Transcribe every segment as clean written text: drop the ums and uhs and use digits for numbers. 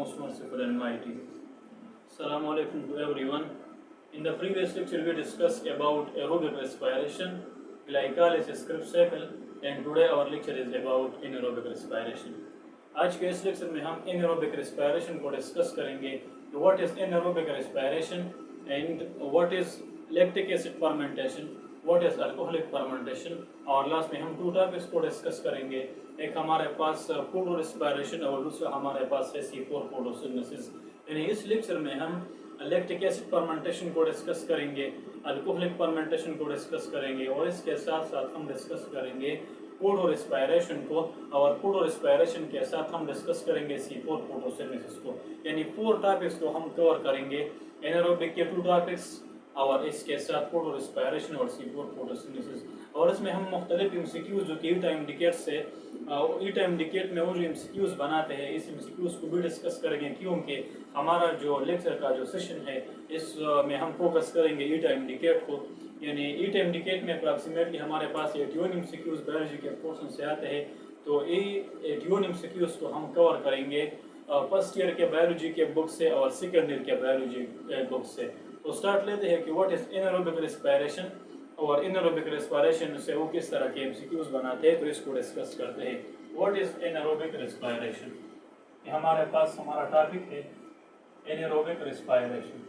most merciful and mighty. Assalamu alaikum to everyone. In the previous lecture we discussed about aerobic respiration, glycolysis, Krebs cycle, and today our lecture is about anaerobic respiration. आज के इस lecture में हम anaerobic respiration को discuss करेंगे कि what is anaerobic respiration and what is lactic acid fermentation, what is alcoholic fermentation, और last में हम टू टॉपिक्स को डिस्कस करेंगे. एक हमारे पास पोटो रेस्पिरेशन और दूसरा हमारे पास है C4 फोटोसिंथेसिस. यानी इस लेक्चर में हम लैक्टिक एसिड फर्मेंटेशन को डिस्कस करेंगे, अल्कोहलिक फर्मेंटेशन को डिस्कस करेंगे और इसके साथ साथ हम डिस्कस करेंगे पोटो रेस्पिरेशन को, और पोटो रेस्पिरेशन के साथ हम डिस्कस करेंगे C4 फोटोसिंथेसिस को. यानी 4 टॉपिक्स को हम कवर करेंगे. एनारोबिक के 2 टॉपिक्स और इसके साथ पोटो रेस्पिरेशन और C4 फोटोसिंथेसिस. और इसमें हम मुख्तलिफ एमसीक्यूज जो कि ई-टाइम इंडिकेट से ई-टाइम इंडिकेट में वो जो एमसीक्यूज बनाते हैं इस एमसीक्यूज को भी डिस्कस करेंगे, क्योंकि हमारा जो लेक्चर का जो सेशन है इसमें हम फोकस करेंगे ई-टाइम इंडिकेट को. यानी ई-टाइम इंडिकेट में अप्रॉक्सीमेटली हमारे पास 81 एमसीक्यूज बायोलॉजी के पोर्शन से आते हैं. तो ये 81 एमसीक्यूज को हम कवर करेंगे फर्स्ट ईयर के बायोलॉजी के बुक से और सेकेंड ईयर के बायोलॉजी बुक से. तो स्टार्ट लेते हैं कि व्हाट इज एनारोबिक रेस्पिरेशन और एनारोबिक रेस्पिरेशन से वो किस तरह के एमसीक्यूज बनाते हैं, तो इसको डिस्कस करते हैं. What is anaerobic respiration. हमारे पास हमारा टॉपिक है anaerobic respiration.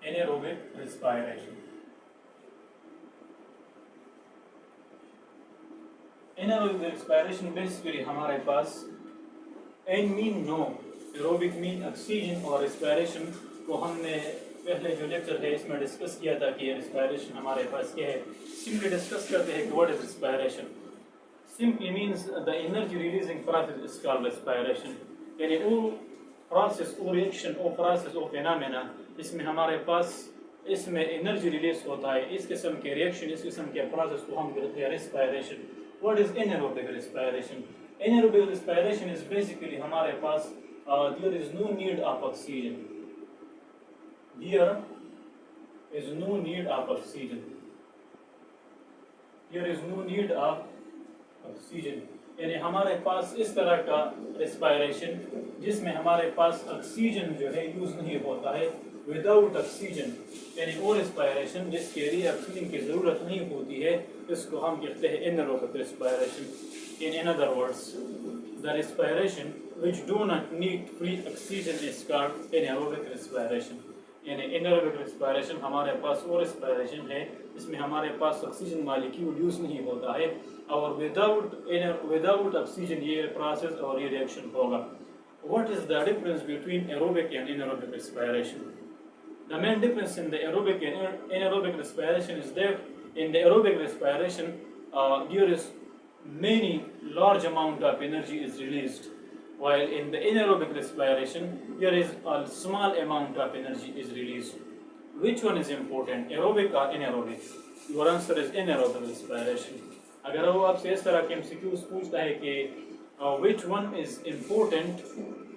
Anaerobic respiration. Anaerobic respiration basically हमारे पास an mean no, aerobic mean oxygen और रेस्पिरेशन को हमने पहले जो लेक्चर है इसमें डिस्कस किया था कि रेस्पिरेशन हमारे पास क्या है. सिंपली डिस्कस करते हैं कि what is respiration. Simply means the energy releasing process is called respiration. यानी वो प्रोसेस, वो रिएक्शन, वो प्रोसेस, वो फिनोमेना इसमें हमारे पास इसमें एनर्जी रिलीज होता है. इस किस्म के रिएक्शन, इस किस्म के प्रोसेस को हम कहते हैं respiration. What is anaerobic respiration. Anaerobic respiration is basically हमारे पास there is no need of oxygen. There is no need of oxygen. There is no need of oxygen. यानी हमारे पास इस तरह का रेस्पिरेशन जिसमें हमारे पास ऑक्सीजन जो है यूज नहीं होता है. विदाउट ऑक्सीजन यानी वो रेस्पिरेशन जिसके लिए ऑक्सीजन की जरूरत नहीं होती है, इसको हम कहते हैं anaerobic respiration. In other words, the respiration which do not need free oxygen is called anaerobic respiration. यानी एनारोबिक रेस्पिरेशन हमारे पास वो रेस्पिरेशन है इसमें हमारे पास ऑक्सीजन मॉलिक्यूल यूज नहीं होता है और विदाउट ऑक्सीजन ये प्रोसेस और ये रिएक्शन होगा. What is the difference between aerobic and anaerobic respiration. The main difference in the aerobic and anaerobic respiration is that in the aerobic respiration there is many large amount of energy is released, while in the anaerobic respiration there is a small amount of energy is released. Which one is important, aerobic or anaerobic? Your answer is anaerobic respiration. अगर वो आपसे इस तरह के MCQs पूछता है कि which one is important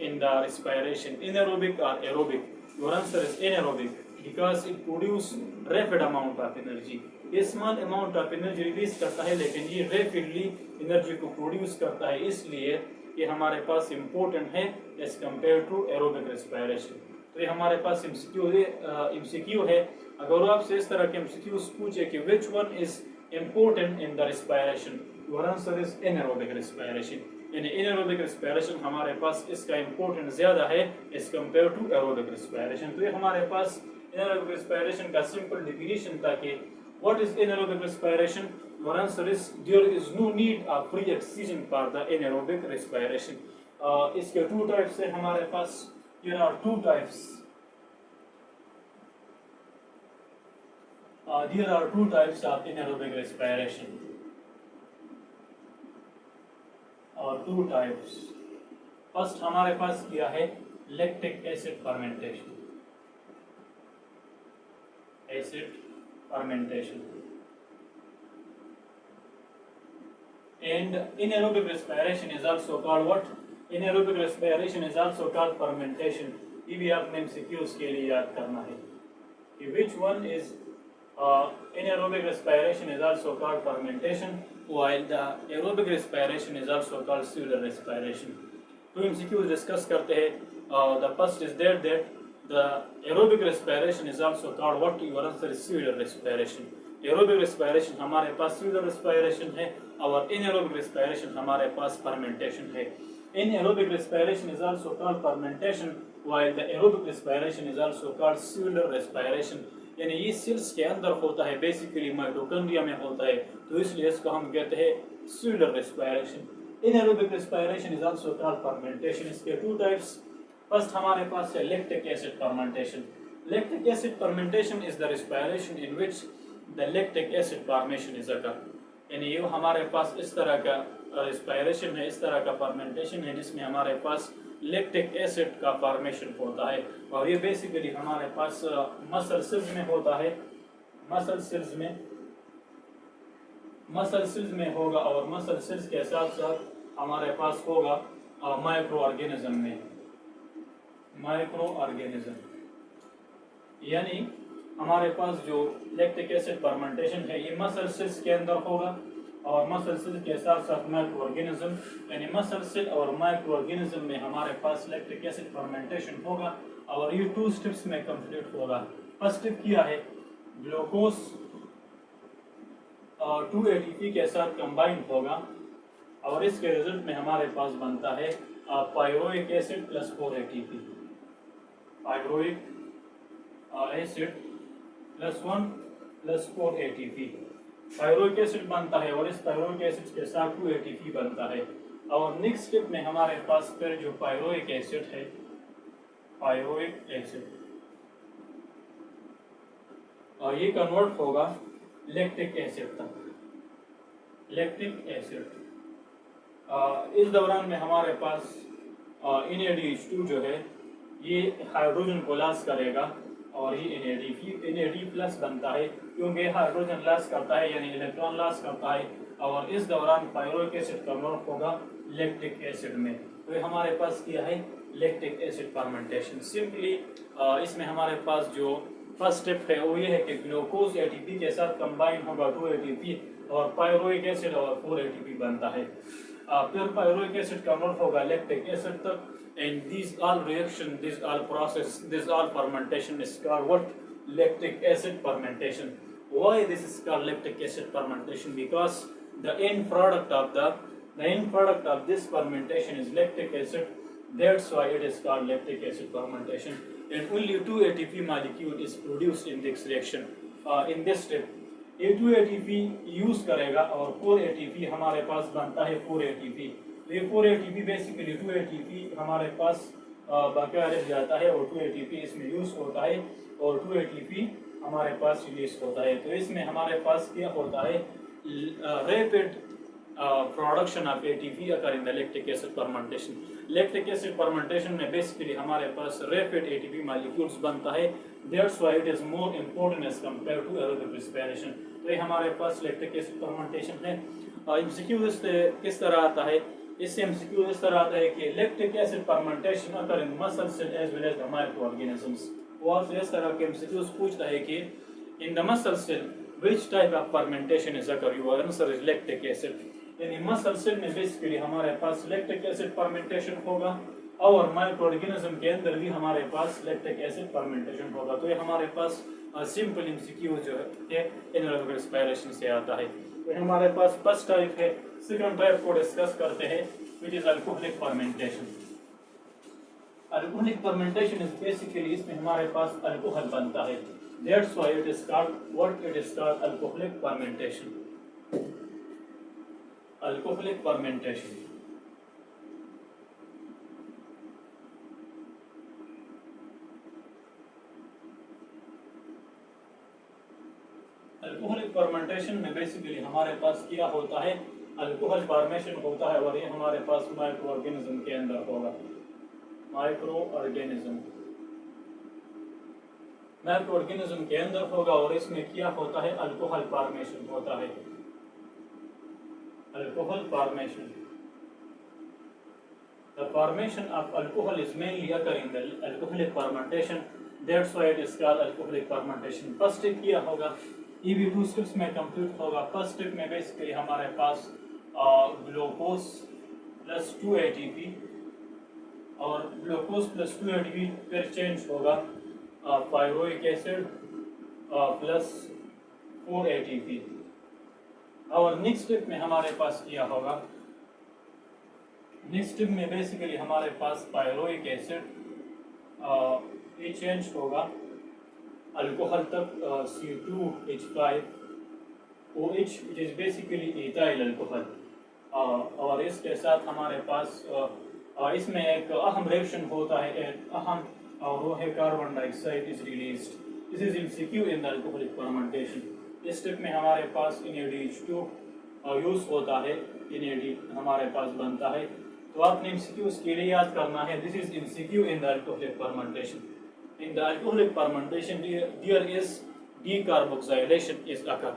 in the respiration, anaerobic or aerobic, your answer is anaerobic because it produce rapid amount of energy. ये small amount of energy release करता है लेकिन ये रैपिडली एनर्जी को प्रोड्यूस करता है, इसलिए ये हमारे पास इम्पोर्टेंट है as compare to aerobic respiration. तो ये हमारे पास एमसीक्यू है. अगर आपसे इस तरह के एमसीक्यूज पूछे कि which one is important in the respiration, your answer is anaerobic respiration. यानी एनारोबिक रेस्पिरेशन हमारे पास इसका इम्पोर्टेंट ज्यादा है as compare to aerobic respiration. तो ये हमारे पास एनारोबिक रेस्पिरेशन का सिंपल डेफिनेशन था कि what is anaerobic respiration. Your answer is there is no need of free oxygen for the anaerobic respiration. इसके 2 टाइप्स है हमारे पास. there are 2 types. There are 2 types of anaerobic respiration. 2 types. First हमारे पास क्या है, lactic acid fermentation. Acid fermentation. And anaerobic respiration is also called what? Anaerobic respiration is also called fermentation. ये भी आपने MCQs के लिए याद करना है. Which one is anaerobic respiration is also called fermentation, while the aerobic respiration is also called cellular respiration. तो MCQ discuss करते हैं। The first is that the aerobic respiration is also called what your answer is pseudo respiration. Aerobic respiration हमारे पास pseudo respiration है और anaerobic respiration हमारे पास fermentation है. Anaerobic respiration is also called fermentation while the aerobic respiration is also called pseudo respiration. यानी ये sales के अंदर होता है, बेसिकली माइटोकॉन्ड्रिया में होता है, तो इसलिए इसको हम कहते हैं pseudo respiration. Anaerobic respiration is also called fermentation. इसके two types. फर्स्ट हमारे पास है lactic acid fermentation. Lactic acid fermentation is the respiration in which the lactic acid formation is occur. यानी ये हमारे पास इस तरह का respiration है, इस तरह का फर्मेंटेशन है जिसमें हमारे पास लैक्टिक एसिड का फॉर्मेशन होता है और ये बेसिकली हमारे पास मसल सेल्स में होता है. मसल सेल्स में होगा और मसल सेल्स के साथ साथ हमारे पास होगा माइक्रो ऑर्गेनिज्म में. माइक्रो ऑर्गेनिज्म यानी हमारे पास जो लैक्टिक एसिड फर्मेंटेशन है ये मसल सेल्स के अंदर होगा और मसल सेल के साथ साथ माइक्रो ऑर्गेनिज्म, यानी मसल सेल और माइक्रो ऑर्गेनिज्म में हमारे पास लैक्टिक एसिड फर्मेंटेशन होगा और ये 2 स्टेप्स में कंप्लीट होगा. फर्स्ट स्टेप क्या है, ग्लूकोज 2 ATP के साथ कंबाइन होगा और इसके रिजल्ट में हमारे पास बनता है pyruvic acid plus 4 ATP. Pyruvic acid plus 1 plus 4 ATP. Pyruvic acid बनता है और इस पायरोइक एसिड के साथ 2 ATP बनता है और नेक्स्ट स्टेप में हमारे पास फिर जो पायरोइक एसिड है, पायरोइक एसिड और ये कन्वर्ट होगा लैक्टिक एसिड तक. लैक्टिक एसिड इस दौरान में हमारे पास NADH2 जो है ये हाइड्रोजन को लॉस करेगा और ये NAD प्लस बनता है क्योंकि हाइड्रोजन लॉस करता है यानी इलेक्ट्रॉन लॉस करता है और इस दौरान पायरोइक एसिड कन्वर्ट होगा लैक्टिक एसिड में. तो ये हमारे पास क्या है, लैक्टिक एसिड फर्मेंटेशन. सिंपली इसमें हमारे पास जो फर्स्ट स्टेप है वो ये है कि ग्लूकोज ATP के साथ कंबाइन होगा 2 ATP और पायरोइक एसिड और 4 ATP बनता है. फिर पायरोइक एसिड कन्वर्ट होगा लैक्टिक एसिड तक. And these all reaction, these all process, this all fermentation is called what? Lactic acid fermentation. Why this is called lactic acid fermentation? Because the end product of this fermentation is lactic acid. That's why it is called lactic acid fermentation. And only 2 ATP molecule is produced in this reaction. In this step, ये 2 ATP use करेगा और 4 ATP हमारे पास बनता है 4 ATP. तो ये 4 ATP basically 2 ATP हमारे पास बकाया रह जाता है और 2 ATP इसमें यूज होता है और 2 ATP हमारे पास रिलीज होता है. तो इसमें हमारे पास क्या होता है, rapid production of ATP occur in the lactic acid fermentation. Lactic acid fermentation में बेसिकली हमारे पास रैपिड ATP मॉलिक्यूल्स बनता है. That's why it is more important as compare to aerobic respiration. तो ये हमारे पास लैक्टिक एसिड फर्मेंटेशन है. MCQ किस तरह आता है, इससे MCQ इस तरह आता है कि lactic acid fermentation occur in muscle cell as well as the microorganisms. वो आपसे इस तरह के MCQs पूछता है कि in the muscle cell which type of fermentation is occur, your answer is lactic acid. यानी मसल सेल में बेसिकली हमारे पास लैक्टिक एसिड फर्मेंटेशन होगा और माइक्रो ऑर्गेनिज्म के अंदर भी हमारे पास लैक्टिक एसिड फर्मेंटेशन होगा. तो ये हमारे पास सिंपल MCQ जो है एनारोबिक रेस्पिरेशन से आता है. तो हमारे पास फर्स्ट टाइप है. सेकंड टाइप को डिस्कस करते हैं which is alcoholic fermentation. Alcoholic fermentation is basically इसमें हमारे पास अल्कोहल बनता है. That's why it is called what, it is called alcoholic fermentation. Alcoholic fermentation alcoholic fermentation में बेसिकली हमारे पास क्या होता है, अल्कोहल फॉर्मेशन होता है और ये हमारे पास माइक्रो ऑर्गेनिज्म के अंदर होगा. माइक्रो ऑर्गेनिज्म के अंदर होगा और इसमें क्या होता है, अल्कोहल फॉर्मेशन होता है. Alcohol formation, the formation of alcohol is mainly occur in the alcoholic fermentation. That's why it is called alcoholic fermentation. First step क्या होगा, ये भी 2 स्टेप्स में कंप्लीट होगा. फर्स्ट स्टेप में बेसिकली हमारे पास glucose plus 2 ATP glucose plus 2 ADP फिर चेंज होगा पायरोइक एसिड प्लस 4 ATP। और नेक्स्ट स्टेप में हमारे पास क्या होगा, नेक्स्ट स्टेप में बेसिकली हमारे पास पायरोइक एसिड ये चेंज होगा अल्कोहल तक C2H5OH which is basically ethyl alcohol। और इसके साथ हमारे पास इसमें एक अहम रिएक्शन होता है, एक अहम, और वो है carbon dioxide is released. This is MCQ in the alcoholic fermentation. इस स्टेप में हमारे पास NADH2 यूज होता है, NAD हमारे पास बनता है। तो आपने MCQ के लिए याद करना है, this is MCQ in the alcoholic fermentation. In the alcoholic fermentation, there is decarboxylation is occur.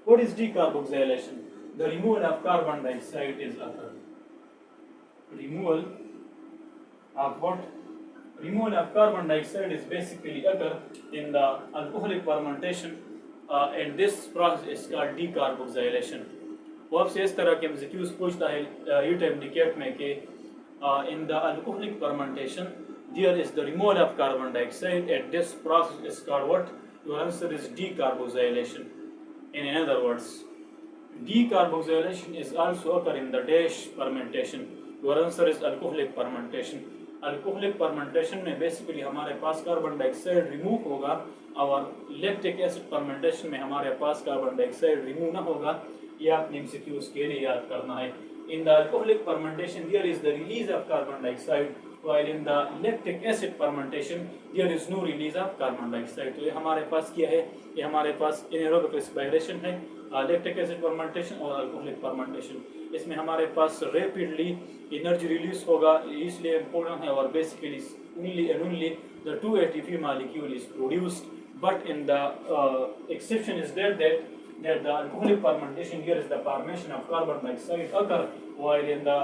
What is decarboxylation? The removal of carbon dioxide is occur. Removal of what? Removal of carbon dioxide is basically occur in the alcoholic fermentation, and this process is called decarboxylation. वो आपसे इस तरह के MCQs पूछता है यूट indicate में कि in the alcoholic fermentation there is the removal of carbon dioxide, and this process is called what? Your answer is decarboxylation. In other words, decarboxylation is also occur in the dash fermentation. Your answer is alcoholic fermentation. Alcoholic fermentation में basically हमारे पास carbon dioxide remove होगा, और lactic acid fermentation में हमारे पास carbon dioxide remove ना होगा। ये आपने MCQs के लिए याद करना है। In the alcoholic fermentation there is the release of carbon dioxide, while in the lactic acid fermentation there is no release of carbon dioxide। तो ये हमारे पास क्या है, ये हमारे पास anaerobic respiration है, lactic acid fermentation और alcoholic fermentation। इसमें हमारे पास rapidly energy release होगा, इसलिए important है। और basically only and only the 2 ATP molecule is produced, but in the exception is there that the alcoholic fermentation here is the formation of carbon dioxide occur, while in the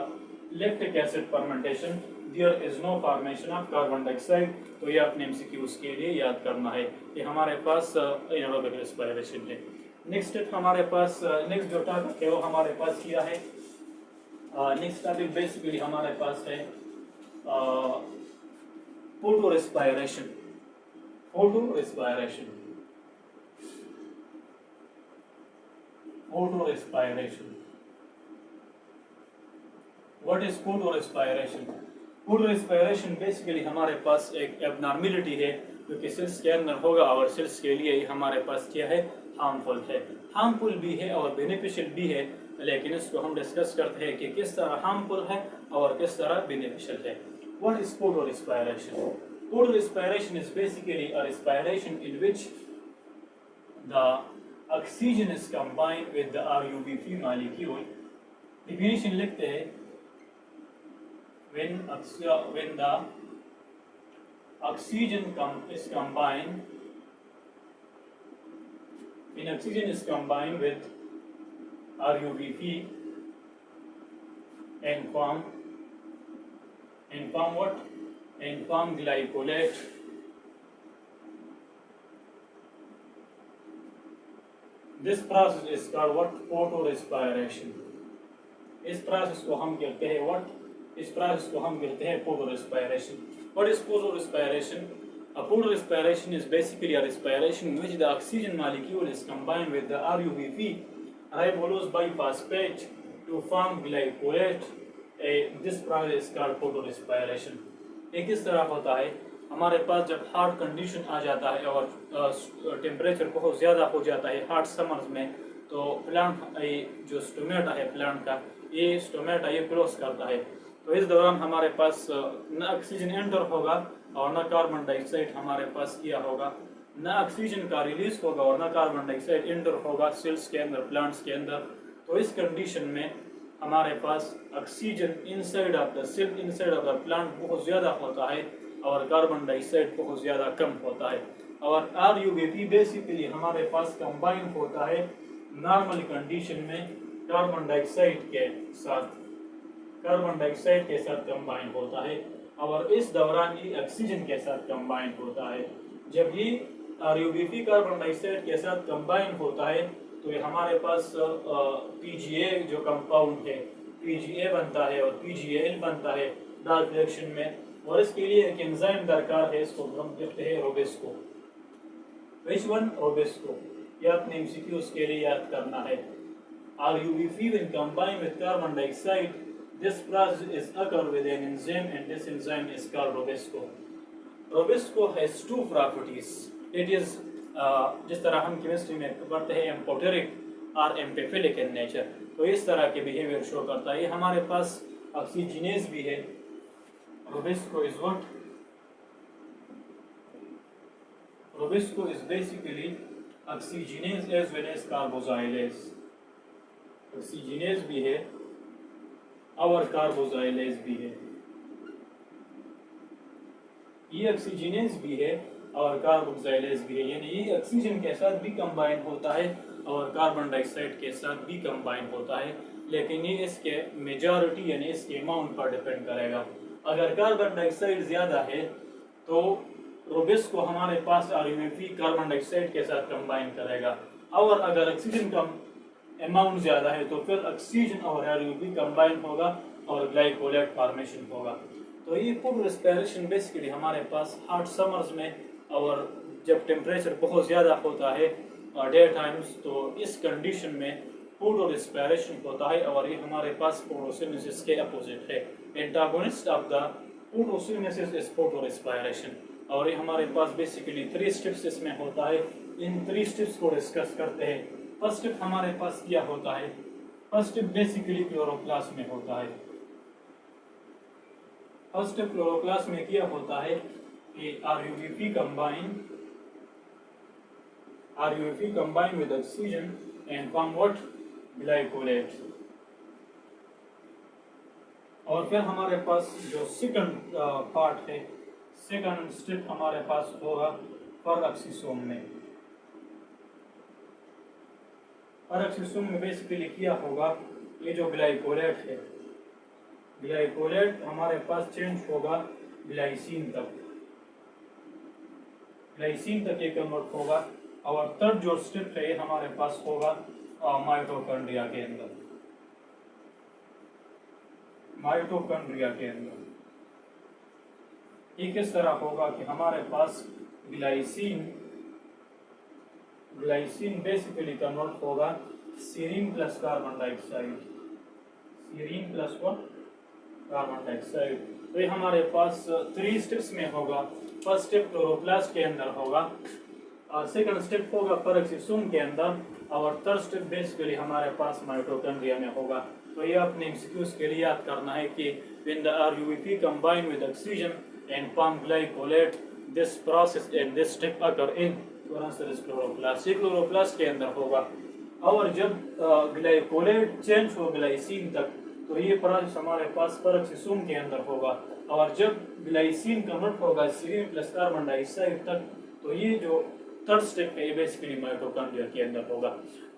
lactic acid fermentation there is no formation of carbon dioxide। तो ये अपने MCQs के लिए याद करना है कि हमारे पास anaerobic respiration है। नेक्स्ट स्टेप हमारे पास, नेक्स्ट जो टॉपिक है वो हमारे पास क्या है, नेक्स्ट टॉपिक बेसिकली हमारे पास है photo respiration. Photo respiration, photo respiration. What is photo respiration? Photo respiration basically हमारे पास एक एबनॉर्मेलिटी है जो कि सेल्स के अंदर होगा, और सेल्स के लिए हमारे पास क्या है, हार्मफुल है। हार्मफुल भी है और बेनिफिशियल भी है, लेकिन इसको हम डिस्कस करते हैं कि किस तरह हार्मफुल है और किस तरह बेनिफिशियल है। What is photo respiration? Photo respiration is basically a respiration in which the oxygen is combined with the RUBP molecule। Definition लिखते हैं, when the oxygen is combined, when oxygen is combined with RUBP and form what? And form glycolate, this process is called what? Photo respiration। इस process को हम कहते हैं what? इस process को हम कहते हैं photo respiration। What is photo respiration? A photo respiration is basically a respiration in which the oxygen molecule is combined with the RUBP, ribulose biphosphate, to form glycolate। This process is called photo respiration। ये किस तरह होता है, हमारे पास जब heart condition आ जाता है और टेम्परेचर बहुत ज़्यादा हो जाता है हार्ट समर्स में, तो प्लांट जो स्टोमेटा है प्लांट का, ये स्टोमेटा ये क्लोज करता है। तो इस दौरान हमारे पास न ऑक्सीजन एंटर होगा और न कार्बन डाइऑक्साइड हमारे पास किया होगा, न ऑक्सीजन का रिलीज होगा और न कार्बन डाइऑक्साइड एंटर होगा सेल्स के अंदर, प्लांट्स के अंदर। तो इस कंडीशन में हमारे पास oxygen inside of the cell, inside of the plant बहुत ज़्यादा होता है और कार्बन डाइऑक्साइड बहुत ज़्यादा कम होता है। और RUBP बेसिकली हमारे पास कंबाइन होता है नॉर्मल कंडीशन में कार्बन डाइऑक्साइड के साथ, कार्बन डाइऑक्साइड के साथ कंबाइन होता है, और इस दौरान ये ऑक्सीजन के साथ कंबाइन होता है। जब ये RUBP कार्बन डाइऑक्साइड के साथ कंबाइन होता है तो ये हमारे पास PGA जो कंपाउंड है, PGA बनता है और PGAL बनता है डार्क रिएक्शन में, और इसके लिए एक एंजाइम दरकार है, इसको हम कहते हैं रोबेस्को। Which one? रोबेस्को। ये अपने एमसीक्यूज के लिए याद करना है। RuBP when combined with carbon dioxide, this process is occur with an enzyme and this enzyme is called Robesco. Robesco has two properties. It is जिस तरह हम केमिस्ट्री में पढ़ते हैं एम्पोटेरिक और एम्पेफिलिक इन नेचर, तो इस तरह के बिहेवियर शो करता है। ये हमारे पास ऑक्सीजनेज भी है। Robesco is what? Robesco is basically oxygenase as well as carboxylase. Oxygenase भी है और कार्बोजाइलेज भी है। ये ऑक्सीजनेज भी है और कार्बोजाइलेज भी है, यानी ये ऑक्सीजन के साथ भी कंबाइन होता है और कार्बन डाइऑक्साइड के साथ भी कंबाइन होता है, लेकिन ये इसके मेजॉरिटी यानी इसके अमाउंट पर डिपेंड करेगा। अगर कार्बन डाइऑक्साइड ज्यादा है तो रोबेस्को हमारे पास RuBP कार्बन डाइऑक्साइड के साथ कंबाइन करेगा, और अगर ऑक्सीजन का अमाउंट ज्यादा है तो फिर ऑक्सीजन और RuBP कंबाइन होगा और ग्लाइकोलेट फॉर्मेशन होगा। तो ये फूड रेस्पिरेशन बेसिकली हमारे पास हॉट समर्स में और जब टेम्परेचर बहुत ज़्यादा होता है डे टाइम्स, तो इस कंडीशन में फूड रेस्पिरेशन होता है और ये हमारे पास फोटोसिंथेसिस के अपोजिट है। Antagonist of the photosynthesis is photo respiration, और ये हमारे पास बेसिकली 3 स्टेप्स इसमें होता है। इन 3 स्टेप्स को डिस्कस करते हैं। फर्स्ट स्टेप हमारे पास क्या होता है? फर्स्ट स्टेप बेसिकली क्लोरोप्लास्ट में होता है। फर्स्ट स्टेप क्लोरोप्लास्ट में क्या होता है कि RuBP combine with oxygen and form what? Glycolate। और फिर हमारे पास जो सेकंड पार्ट है, सेकंड स्टेप हमारे पास होगा परऑक्सीसोम में। परऑक्सीसोम में बेसिकली क्या होगा, ये जो ग्लाइकोलेट है, ग्लाइकोलेट हमारे पास चेंज होगा ग्लाइसिन तक, ग्लाइसिन तक ये कन्वर्ट होगा। और थर्ड जो स्टेप है ये हमारे पास होगा माइटोकॉन्ड्रिया के अंदर। माइटोकॉन्ड्रिया के अंदर ये किस तरह होगा कि हमारे पास ग्लाइसिन बेसिकली कन्वर्ट होगा serine plus carbon dioxide, serine plus what? Carbon dioxide. तो ये हमारे पास 3 स्टेप्स में होगा। फर्स्ट स्टेप क्लोरोप्लास्ट के अंदर होगा, और सेकंड स्टेप होगा परऑक्सीसोम के अंदर, और थर्ड स्टेप बेसिकली हमारे पास माइटोकॉन्ड्रिया में होगा। तो ये अपने एमसीक्यूज के लिए याद करना है कि when the RuBP combine with oxygen and form glycolate, this process and this step occur in chloroplast. ये क्लोरोप्लास्ट के अंदर होगा, और जब ग्लाइकोलेट चेंज हो ग्लाइसिन तक तो ये प्रोसेस हमारे पास परऑक्सीसोम के अंदर होगा, और जब ग्लाइसिन कन्वर्ट होगा सीरीन प्लस कार्बन डाइऑक्साइड तक तो ये जो थर्ड स्टेप है ये बेसिकली माइटोकॉन्ड्रिया के अंदर होगा।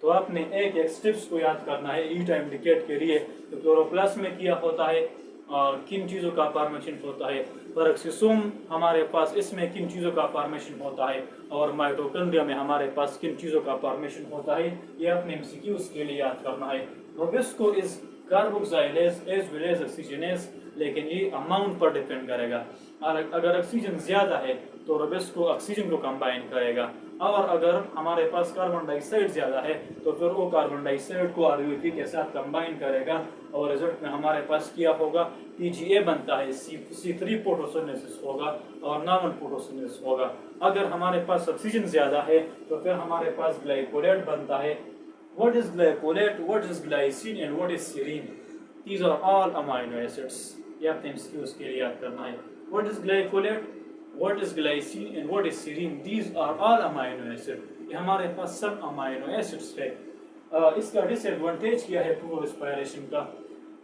तो आपने एक एक स्टेप्स को याद करना है ई टाइम डिकेट के लिए। तो क्लोरोप्लास्ट में क्या होता है और किन चीज़ों का फॉर्मेशन होता है, परऑक्सीसोम हमारे पास इसमें किन चीज़ों का फॉर्मेशन होता है, और माइटोकॉन्ड्रिया में हमारे पास किन चीज़ों का फॉर्मेशन होता है, ये अपने एमसीक्यूज के लिए याद करना है। RuBisCO is carboxylase as well as oxygenase, लेकिन ये अमाउंट पर डिपेंड करेगा। और अगर ऑक्सीजन ज़्यादा है तो रोबेस्को ऑक्सीजन को कंबाइन करेगा, और अगर हमारे पास कार्बन डाइऑक्साइड ज़्यादा है तो फिर वो कार्बन डाइऑक्साइड को RuBP के साथ कंबाइन करेगा, और रिजल्ट में हमारे पास क्या होगा, PGA बनता है, C3 फोटोसिंथेसिस होगा और नॉर्मल फोटोसिंथेसिस होगा। अगर हमारे पास ऑक्सीजन ज़्यादा है तो फिर हमारे पास ग्लाइकोलेट बनता है। What is glycolate, what is glycine and what is serine? These are all amino acids। ये अपने एमसीक्यूज के लिए याद करना है। What is glycolate, what is glycine and what is serine? These are all amino acids। ये हमारे पास सब amino acids है। इसका डिसएडवांटेज क्या है फूड रेस्पिरेशन का?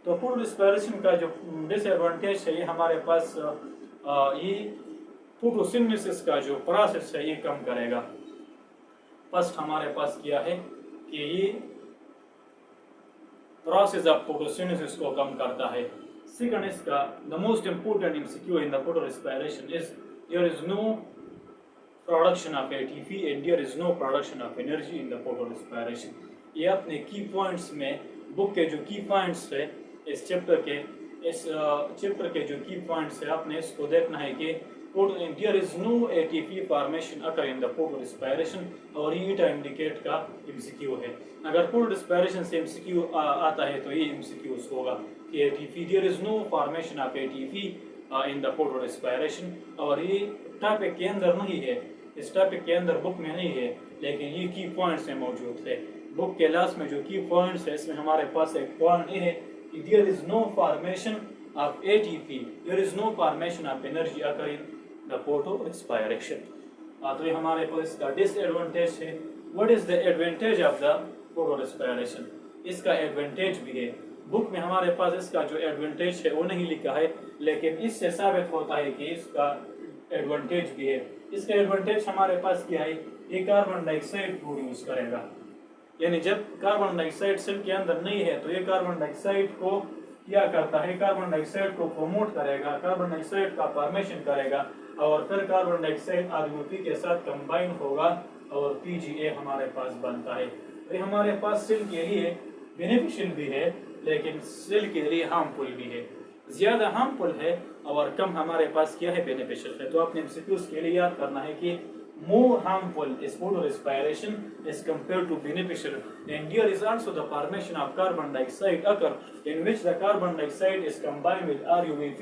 तो फूड रेस्पिरेशन का जो डिसएडवांटेज है ये हमारे पास ये फोटोसिंथेसिस का जो प्रोसेस है ये कम करेगा। फर्स्ट हमारे पास क्या है कि ये प्रोसेस ऑफ फोटोसिंथेसिस को कम करता है। सेकंड इसका the most important MCQ in the photorespiration is there is no production of ATP and there is no production of energy in the photorespiration. ये अपने की पॉइंट्स में book के जो की पॉइंट्स है इस चैप्टर के इस चैप्टर के जो की पॉइंट्स है आपने इसको देखना है कि there is no ATP formation occur in the photorespiration, और ये ईटा इंडिकेट का एमसीक्यू है। अगर फोटो रिस्पायरेशन से एमसीक्यू आता है तो ये एमसीक्यूज होगा कि ATP there is no formation of ATP in the photorespiration, और ये टॉपिक के अंदर नहीं है, इस टॉपिक के अंदर बुक में नहीं है, लेकिन ये की पॉइंट्स में मौजूद है। बुक के लास्ट में जो की पॉइंट्स है इसमें हमारे पास एक पॉइंट ये है कि there is no formation of ATP, there is no formation of energy occur in the photorespiration. तो ये हमारे पास इसका डिसएडवांटेज है। What is the advantage of the photorespiration? इसका एडवांटेज भी है, बुक में हमारे पास इसका जो एडवांटेज है वो नहीं लिखा है, लेकिन इससे साबित होता है कि इसका एडवांटेज भी है। इसका एडवांटेज हमारे पास क्या है, ये कार्बन डाइऑक्साइड प्रोड्यूस करेगा, यानी जब कार्बन डाइऑक्साइड सेल के अंदर नहीं है तो ये कार्बन डाइऑक्साइड को क्या करता है, कार्बन डाइऑक्साइड को प्रमोट करेगा, कार्बन डाइऑक्साइड का फॉर्मेशन करेगा, और फिर कार्बन डाइऑक्साइड आरयूपी के साथ कंबाइन होगा और पीजीए हमारे पास बनता है। ये हमारे पास सेल के लिए बेनिफिशियल भी है, लेकिन सेल के लिए हार्मफुल भी है। ज्यादा हार्मफुल है और कम हमारे पास क्या है, बेनिफिशियल है। तो आपने एमसीक्यूज के लिए याद करना है कि more harmful is photo respiration as compared to beneficial, and here is also the formation of carbon dioxide occur in which the carbon dioxide is combined with RUVP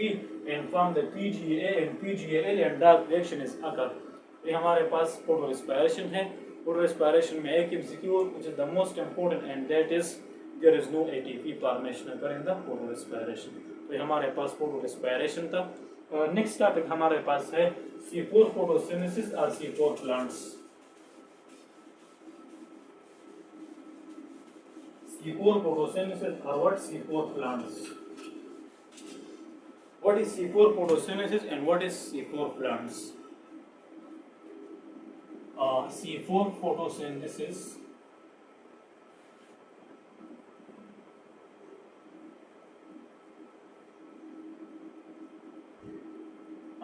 and form the PGA and PGAL and dark reaction is occur। ये हमारे पास photo respiration है। photo respiration में एक MCQ which is the most important and that is there is no ATP formation occur in the photo respiration। तो ये हमारे पास photo respiration था। Next topic हमारे पास है C4 फोटोसिंथेसिस और C4 plants. C4 photosynthesis or what C4 plants? What is C4 photosynthesis and what is C4 plants? C4 photosynthesis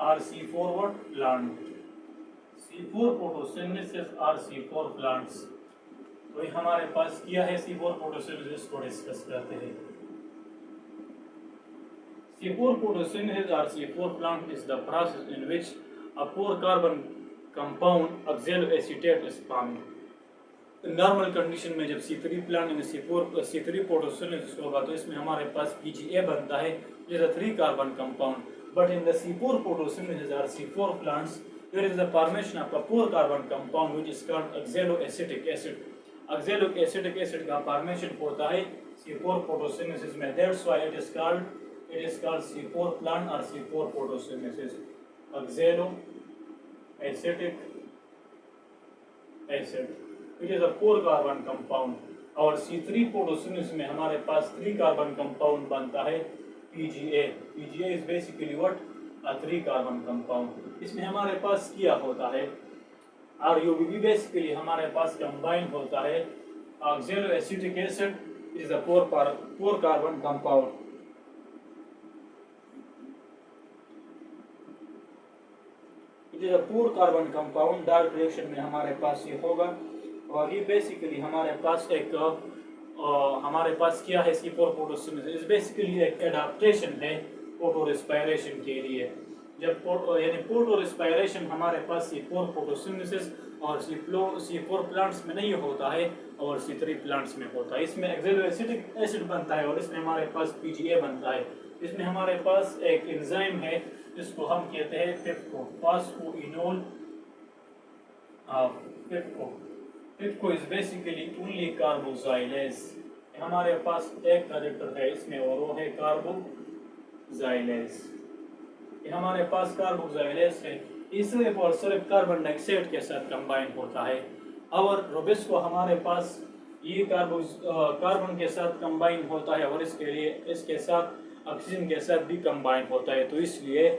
or C4 what? Plant। C4 photosynthesis or C4 plants। तो हमारे पास क्या है C4 photosynthesis को discuss करते हैं। C4 photosynthesis or C4 plant is the process in which a 4 carbon compound oxaloacetate is formed। Normal condition में जब C3 plant यानी C3 फोटोसिंथेसिस होगा तो इसमें हमारे पास PGA बनता है, is a 3 carbon compound. But in the C4 photosynthesis or C4 plants, there is the formation of a 4 carbon compound which is called oxaloacetic acid। oxaloacetic acid का formation होता है C4 photosynthesis में, that's why it is called C4 plant or C4 photosynthesis। oxaloacetic acid which is a 4 carbon compound, और C3 photosynthesis में हमारे पास 3 carbon compound बनता है PGA। PGA is basically what? A 3 carbon compound। इसमें हमारे पास क्या होता है, RUBB basically हमारे पास कंबाइन होता है oxaloacetic acid is a 4 carbon compound। it is a 4 carbon compound, dark reaction में हमारे पास ये होगा, और ये बेसिकली हमारे पास एक हमारे पास क्या है C4 फोटोसिंथेसिस बेसिकली एक एडाप्टेशन है फोटो रिस्पायरेशन के लिए। जब यानी फोटो रिस्पायरेशन हमारे पास C4 फोटोसिंथेसिस और C4 प्लांट्स में नहीं होता है और C3 प्लांट्स में होता है। इसमें oxaloacetic एसिड बनता है और इसमें हमारे पास PGA बनता है। इसमें हमारे पास एक एंजाइम है जिसको हम कहते हैं FIFCO, phosphoenol FIFCO। FIFCO is basically only carboxylase। हमारे पास एक कैरेक्टर है इसमें और वो है कार्बोक्साइलेज। हमारे पास कार्बोक्साइलेज है, ये सिर्फ और सिर्फ कार्बन डाइऑक्साइड के साथ कंबाइन होता है, और रोबिस्को हमारे पास ये कार्बन के साथ कंबाइन होता है और इसके साथ ऑक्सीजन के साथ भी कंबाइन होता है। तो इसलिए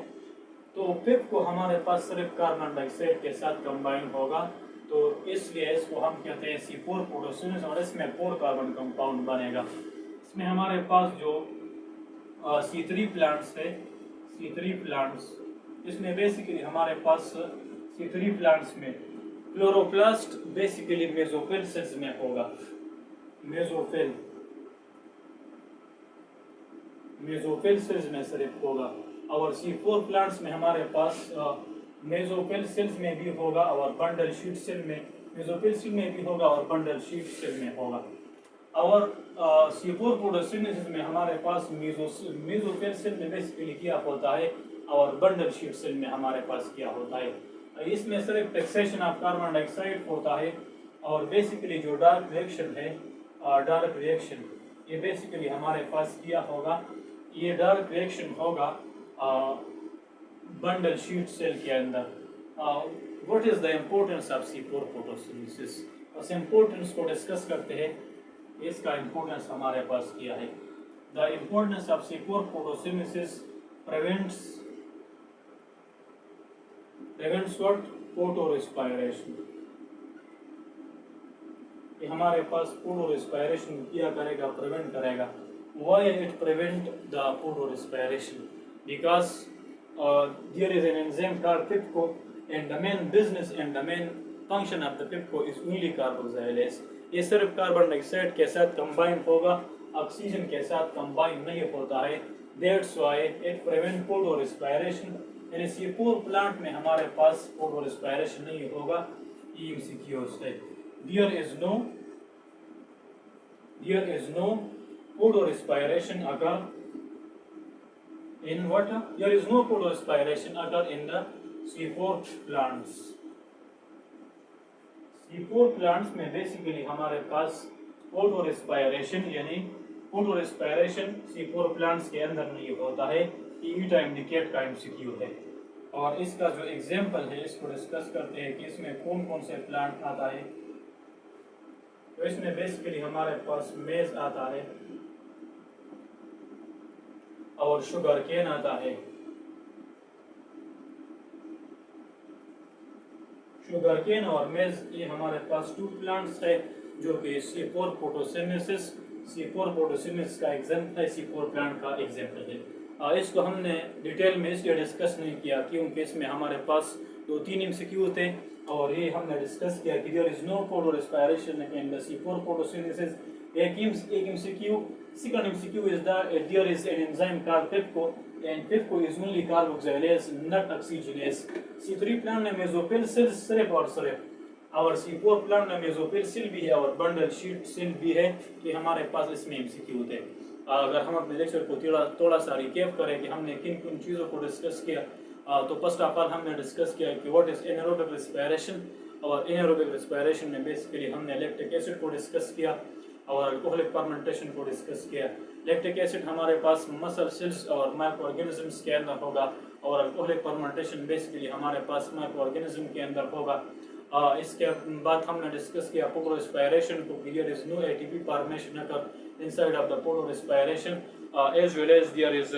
तो FIFCO हमारे पास सिर्फ कार्बन डाइऑक्साइड के साथ कंबाइन होगा, तो इसलिए इसको हम कहते हैं C4 फोटोसिंथेसिस, और इसमें 4 कार्बन कंपाउंड बनेगा। इसमें हमारे पास जो C3 प्लांट्स है, C3 प्लांट्स, इसमें बेसिकली हमारे पास C3 प्लांट्स में क्लोरोप्लास्ट बेसिकली मेसोफिल सेल्स में होगा। मेसोफिल सेल्स में सिर्फ होगा, और C4 प्लांट्स में हमारे पास मेसोफिल सेल्स में भी होगा और बंडल शीट सेल में, मेसोफिल सेल में भी होगा और बंडल शीट सेल में होगा। और C4 फोटोसिंथेसिस में हमारे पास मेसोफिल सेल में बेसिकली क्या होता है और बंडल शीट सेल में हमारे पास क्या होता है। इसमें सिर्फ फिक्सेशन ऑफ कार्बन डाइऑक्साइड होता है, और बेसिकली जो डार्क रिएक्शन है, डार्क रिएक्शन ये बेसिकली हमारे पास क्या होगा, ये डार्क रिएक्शन होगा बंडल शीट सेल के अंदर। What is the importance of C4 photosynthesis, उस इम्पोर्टेंस को डिस्कस करते हैं। इसका इम्पोर्टेंस हमारे पास क्या है। The importance of C4 photosynthesis prevents what, photo respiration. ये हमारे पास फोटो रेस्पिरेशन क्या करेगा, प्रिवेंट करेगा। Why it prevent the photo respiration, because there is an enzyme called PIPCO, and the main business and the main function of the PIPCO is only carboxylase। ये सिर्फ carbon dioxide के साथ combine होगा, oxygen के साथ combine नहीं होता है। That's why it prevent photo respiration. यानी C4 प्लांट में हमारे पास फोटो रेस्पिरेशन नहीं होगा। EMCQs है, there is no photo respiration अगर in what, there is no photorespiration occur in the C4 plants। C4 plants में बेसिकली हमारे पास फोटोरेस्पिरेशन यानी फोटोरेस्पिरेशन C4 प्लांट्स के अंदर नहीं होता है। ई टाइम इंडिकेट का MCQ है, और इसका जो एग्जांपल है इसको डिस्कस करते हैं कि इसमें कौन कौन से प्लांट आता है। तो इसमें बेसिकली हमारे पास मेज आता है और शुगर केन आता है। शुगर केन और मेज ये हमारे पास 2 प्लांट्स है जो कि C4 फोटोसिंथेसिस का एग्जांपल है, C4 प्लांट का एग्जांपल है। इसको हमने डिटेल में इसलिए डिस्कस नहीं किया क्योंकि इसमें हमारे पास 2-3 MCQ थे, और ये हमने डिस्कस किया कि there is no photorespiration in the C4 photosynthesis. एक MCQ, second MCQ is that there is an enzyme called PIPCO, and PIPCO is only carboxylase, not oxygenase। C3 plant में mesophyll cells सिर्फ और सिर्फ, और C4 plant में mesophyll cell भी है और बंडल शीट सेल भी है। कि हमारे पास इसमें MCQ थे। अगर हम अपने लेक्चर को थोड़ा सा रिकैप करें कि हमने किन किन चीज़ों को डिस्कस किया, तो फर्स्ट ऑफ ऑल हमने डिस्कस किया कि व्हाट इज एनारोबिक रेस्पिरेशन, और एनारोबिक रेस्पिरेशन में बेसिकली हमने लैक्टिक एसिड को डिस्कस किया और अल्कोहलिक फर्मेंटेशन को डिस्कस किया। लैक्टिक एसिड हमारे पास मसल सेल्स और माइक्रो ऑर्गेनिजम्स के अंदर होगा, और अल्कोहलिक फर्मेंटेशन बेसिकली हमारे पास माइक्रो ऑर्गेनिज्म के अंदर होगा। इसके बाद हमने डिस्कस किया फोटो रेस्पिरेशन को, there is no ATP formation occur inside of the photorespiration, as well as there is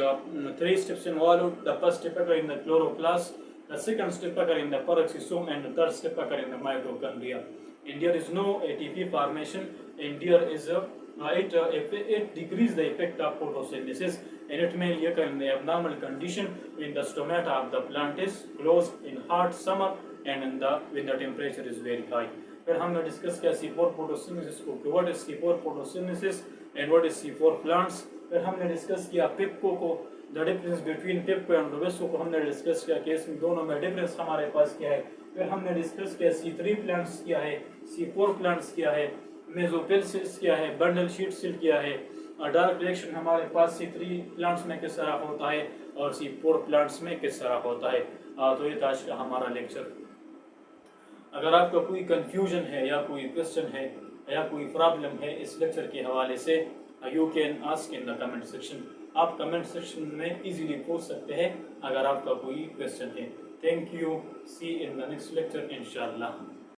3 steps involved। The first step occur in the chloroplast, the second step occur in the peroxisome, and the third step occur in the mitochondria। And there is no ATP formation, and there is it decreases the effect of photosynthesis, and it may occur in the abnormal condition when the stomata of the plant is closed in hot summer and when the temperature is very high। फिर हमने discuss किया C4 photosynthesis को, what is C4 photosynthesis and what is C4 plants. फिर हमने discuss किया PIPCO को, the difference between PIPCO and RuBisCO को हमने डिस्कस किया कि इसमें दोनों में डिफरेंस हमारे पास क्या है। फिर हमने डिस्कस किया C3 प्लांट्स क्या है, C4 प्लांट्स क्या है, मेसोफिल सेल्स क्या है, बंडल शीट सेल क्या है, डार्क रिएक्शन हमारे पास C3 प्लांट्स में किस तरह होता है और C4 प्लांट्स में किस तरह होता है। तो ये था आज का हमारा लेक्चर। अगर आपका कोई कंफ्यूजन है या कोई क्वेश्चन है या कोई प्रॉब्लम है इस लेक्चर के हवाले से, you can ask in the comment section. आप कमेंट सेक्शन में इजीली पूछ सकते हैं अगर आपका कोई क्वेश्चन है। Thank you, see in the next lecture इंशाल्लाह।